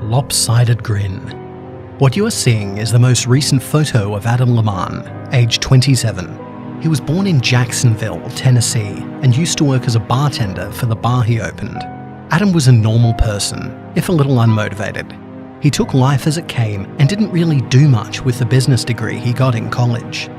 Lopsided Grin. What you are seeing is the most recent photo of Adam Lamar, age 27. He was born in Jacksonville, Tennessee, and used to work as a bartender for the bar he opened. Adam was a normal person, if a little unmotivated. He took life as it came and didn't really do much with the business degree he got in college.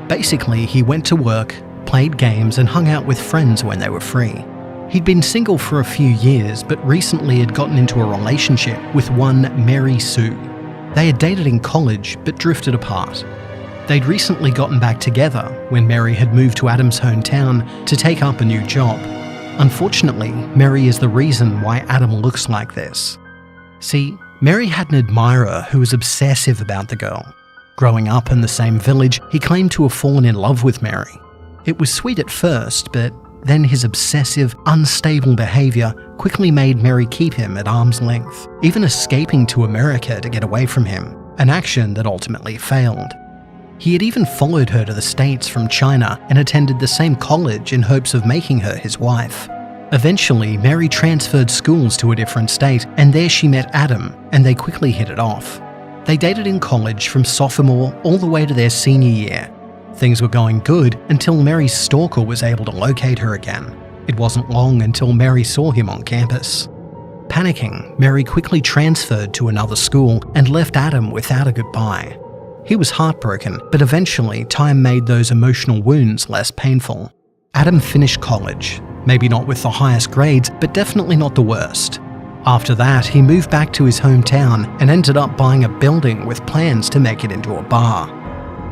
Basically, he went to work, played games, and hung out with friends when they were free. He'd been single for a few years, but recently had gotten into a relationship with one Mary Sue. They had dated in college, but drifted apart. They'd recently gotten back together when Mary had moved to Adam's hometown to take up a new job. Unfortunately, Mary is the reason why Adam looks like this. See, Mary had an admirer who was obsessive about the girl. Growing up in the same village, he claimed to have fallen in love with Mary. It was sweet at first, but then his obsessive, unstable behaviour quickly made Mary keep him at arm's length, even escaping to America to get away from him, an action that ultimately failed. He had even followed her to the States from China and attended the same college in hopes of making her his wife. Eventually, Mary transferred schools to a different state, and there she met Adam, and they quickly hit it off. They dated in college from sophomore all the way to their senior year. Things were going good until Mary's stalker was able to locate her again. It wasn't long until Mary saw him on campus. Panicking, Mary quickly transferred to another school and left Adam without a goodbye. He was heartbroken, but eventually time made those emotional wounds less painful. Adam finished college, maybe not with the highest grades, but definitely not the worst. After that, he moved back to his hometown and ended up buying a building with plans to make it into a bar.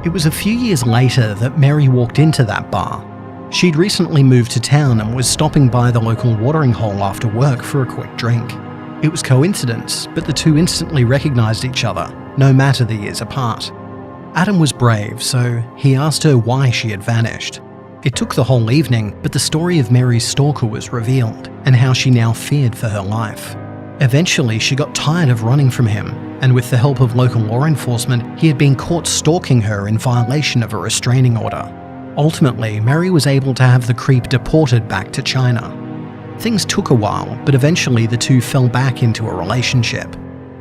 It was a few years later that Mary walked into that bar. She'd recently moved to town and was stopping by the local watering hole after work for a quick drink. It was coincidence, but the two instantly recognized each other, no matter the years apart. Adam was brave, so he asked her why she had vanished. It took the whole evening, but the story of Mary's stalker was revealed, and how she now feared for her life. Eventually, she got tired of running from him, and with the help of local law enforcement, he had been caught stalking her in violation of a restraining order. Ultimately, Mary was able to have the creep deported back to China. Things took a while, but eventually the two fell back into a relationship.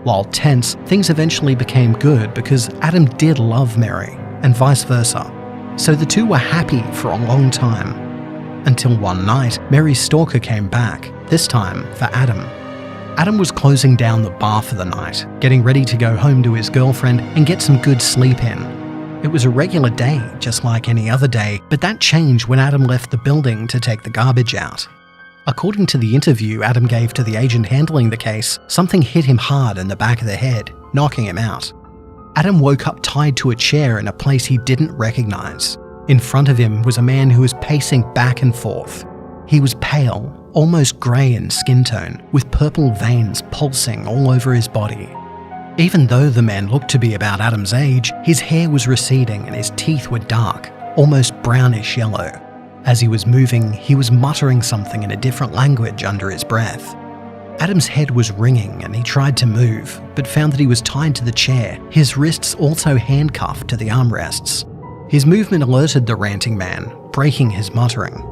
While tense, things eventually became good because Adam did love Mary, and vice versa. So the two were happy for a long time. Until one night, Mary's stalker came back, this time for Adam. Adam was closing down the bar for the night, getting ready to go home to his girlfriend and get some good sleep in. It was a regular day, just like any other day, but that changed when Adam left the building to take the garbage out. According to the interview Adam gave to the agent handling the case, something hit him hard in the back of the head, knocking him out. Adam woke up tied to a chair in a place he didn't recognize. In front of him was a man who was pacing back and forth. He was pale, almost grey in skin tone, with purple veins pulsing all over his body. Even though the man looked to be about Adam's age, his hair was receding and his teeth were dark, almost brownish yellow. As he was moving, he was muttering something in a different language under his breath. Adam's head was ringing and he tried to move, but found that he was tied to the chair, his wrists also handcuffed to the armrests. His movement alerted the ranting man, breaking his muttering.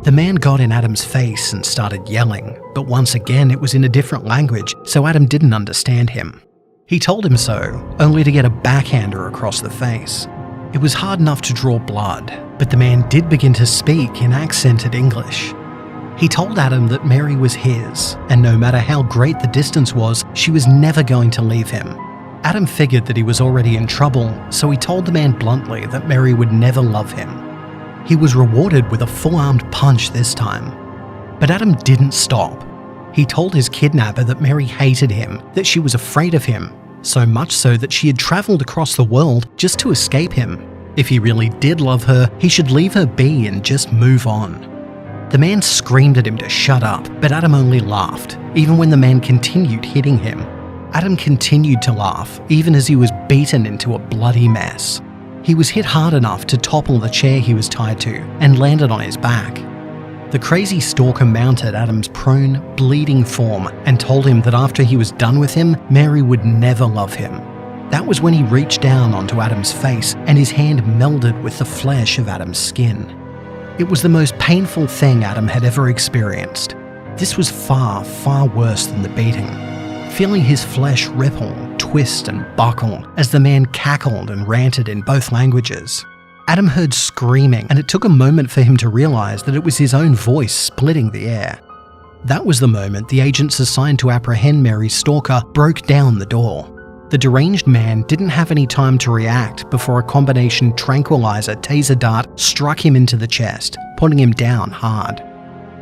The man got in Adam's face and started yelling, but once again it was in a different language, so Adam didn't understand him. He told him so, only to get a backhander across the face. It was hard enough to draw blood, but the man did begin to speak in accented English. He told Adam that Mary was his, and no matter how great the distance was, she was never going to leave him. Adam figured that he was already in trouble, so he told the man bluntly that Mary would never love him. He was rewarded with a full-armed punch this time. But Adam didn't stop. He told his kidnapper that Mary hated him, that she was afraid of him, so much so that she had travelled across the world just to escape him. If he really did love her, he should leave her be and just move on. The man screamed at him to shut up, but Adam only laughed, even when the man continued hitting him. Adam continued to laugh, even as he was beaten into a bloody mess. He was hit hard enough to topple the chair he was tied to and landed on his back. The crazy stalker mounted Adam's prone, bleeding form and told him that after he was done with him, Mary would never love him. That was when he reached down onto Adam's face and his hand melded with the flesh of Adam's skin. It was the most painful thing Adam had ever experienced. This was far, far worse than the beating. feeling his flesh ripple, twist and buckle as the man cackled and ranted in both languages. Adam heard screaming, and it took a moment for him to realize that it was his own voice splitting the air. That was the moment the agents assigned to apprehend Mary's stalker broke down the door. The deranged man didn't have any time to react before a combination tranquilizer taser dart struck him into the chest, putting him down hard.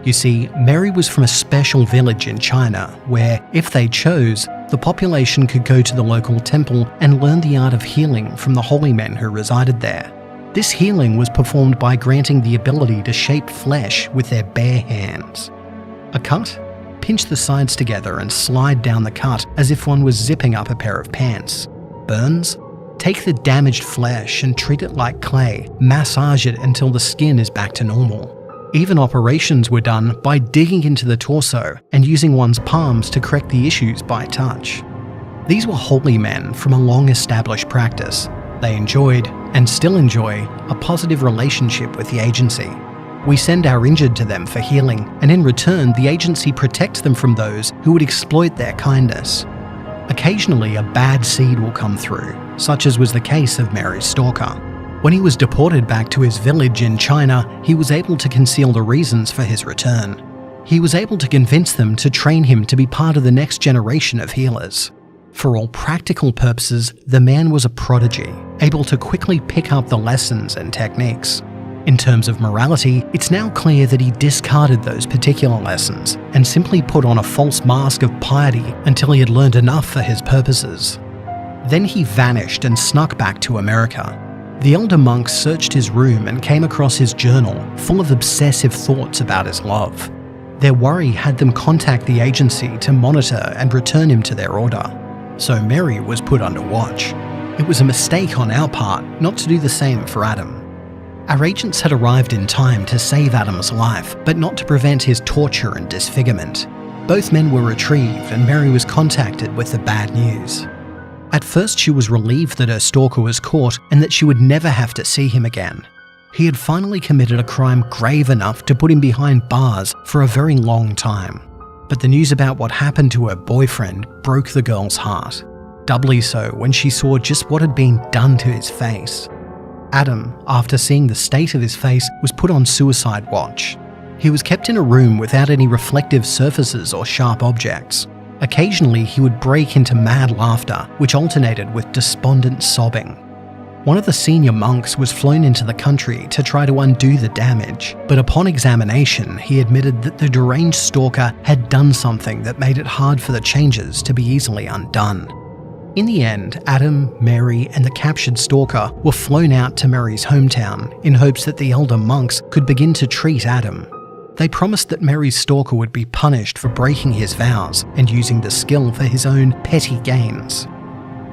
You see, Mary was from a special village in China where, if they chose, the population could go to the local temple and learn the art of healing from the holy men who resided there. This healing was performed by granting the ability to shape flesh with their bare hands. A cut? Pinch the sides together and slide down the cut as if one was zipping up a pair of pants. Burns? Take the damaged flesh and treat it like clay, massage it until the skin is back to normal. Even operations were done by digging into the torso and using one's palms to correct the issues by touch. These were holy men from a long-established practice. They enjoyed, and still enjoy, a positive relationship with the agency. We send our injured to them for healing, and in return, the agency protects them from those who would exploit their kindness. Occasionally, a bad seed will come through, such as was the case of Mary's stalker. When he was deported back to his village in China, he was able to conceal the reasons for his return. He was able to convince them to train him to be part of the next generation of healers. For all practical purposes, the man was a prodigy, able to quickly pick up the lessons and techniques. In terms of morality, it's now clear that he discarded those particular lessons and simply put on a false mask of piety until he had learned enough for his purposes. Then he vanished and snuck back to America. The elder monks searched his room and came across his journal, full of obsessive thoughts about his love. Their worry had them contact the agency to monitor and return him to their order. So Mary was put under watch. It was a mistake on our part not to do the same for Adam. Our agents had arrived in time to save Adam's life, but not to prevent his torture and disfigurement. Both men were retrieved and Mary was contacted with the bad news. At first she was relieved that her stalker was caught and that she would never have to see him again. He had finally committed a crime grave enough to put him behind bars for a very long time. But the news about what happened to her boyfriend broke the girl's heart. Doubly so when she saw just what had been done to his face. Adam, after seeing the state of his face, was put on suicide watch. He was kept in a room without any reflective surfaces or sharp objects. Occasionally, he would break into mad laughter, which alternated with despondent sobbing. One of the senior monks was flown into the country to try to undo the damage, but upon examination, he admitted that the deranged stalker had done something that made it hard for the changes to be easily undone. In the end, Adam, Mary, and the captured stalker were flown out to Mary's hometown in hopes that the elder monks could begin to treat Adam. They promised that Mary's stalker would be punished for breaking his vows and using the skill for his own petty gains.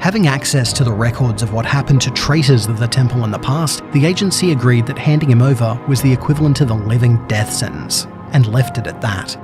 Having access to the records of what happened to traitors of the temple in the past, the agency agreed that handing him over was the equivalent of a living death sentence, and left it at that.